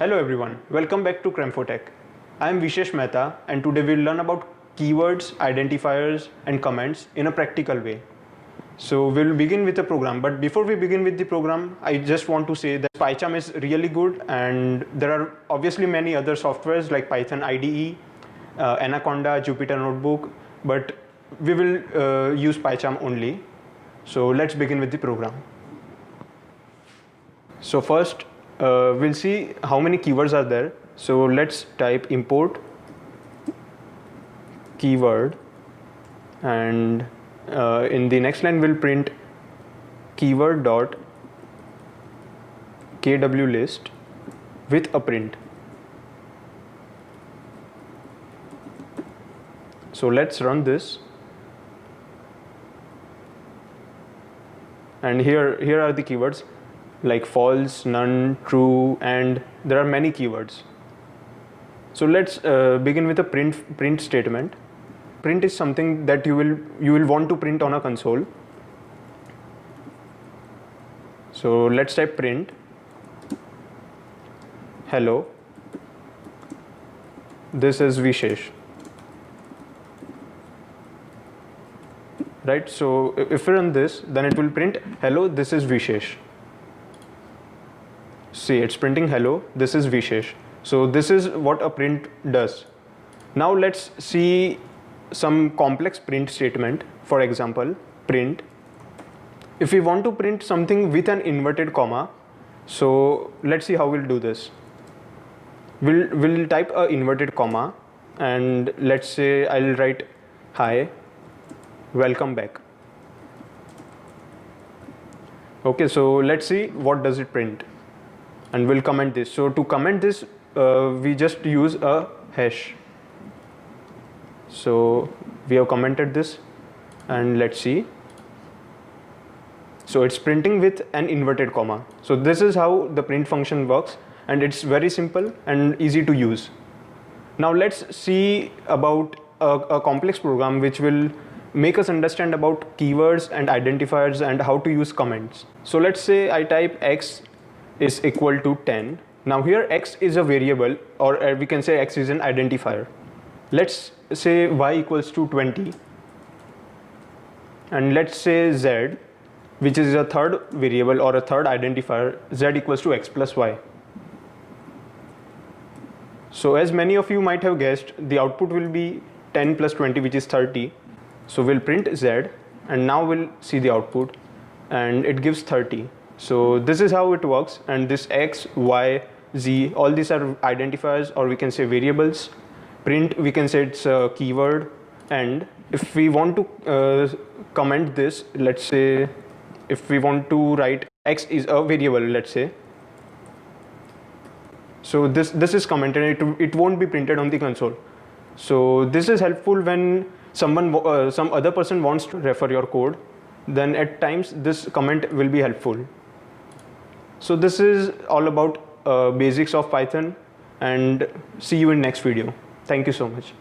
Hello everyone, welcome back to KramfoTech. I am Vishesh Mehta and today we'll learn about keywords, identifiers and comments in a practical way. So we'll begin with the program, but before we begin with the program, I just want to say that PyCharm is really good and there are obviously many other softwares like Python IDE, Anaconda, Jupyter Notebook, but we will use PyCharm only. So let's begin with the program. So first, we'll see how many keywords are there. So let's type import keyword, and in the next line we'll print keyword dot kw list with a print. So let's run this, and here are the keywords like false, none, true, and there are many keywords. So let's begin with a print statement. Print is something that you will want to print on a console. So let's type print hello, this is Vishesh. Right, so if we run this, then it will print hello, this is Vishesh. See, it's printing hello, this is Vishesh. So this is what a print does. Now let's see some complex print statement. For example, print. If we want to print something with an inverted comma, so let's see how we'll do this. We'll type a inverted comma, and let's say I'll write hi, welcome back. Okay, so let's see what does it print, and we'll comment this. So to comment this, we just use a hash. So we have commented this, and let's see. So it's printing with an inverted comma. So this is how the print function works, and it's very simple and easy to use. Now let's see about a complex program which will make us understand about keywords and identifiers and how to use comments. So let's say I type x is equal to 10. Now here x is a variable, or we can say x is an identifier. Let's say y equals to 20, and let's say z, which is a third variable or a third identifier, z equals to x plus y. So as many of you might have guessed, the output will be 10 plus 20, which is 30. So we'll print z, and now we'll see the output, and it gives 30. So this is how it works, and this x, y, z, all these are identifiers, or we can say variables. Print, we can say it's a keyword, and if we want to comment this, let's say if we want to write x is a variable, let's say. So this is commented, it won't be printed on the console. So this is helpful when some other person wants to refer your code, then at times this comment will be helpful. So this is all about basics of Python, and see you in next video. Thank you so much.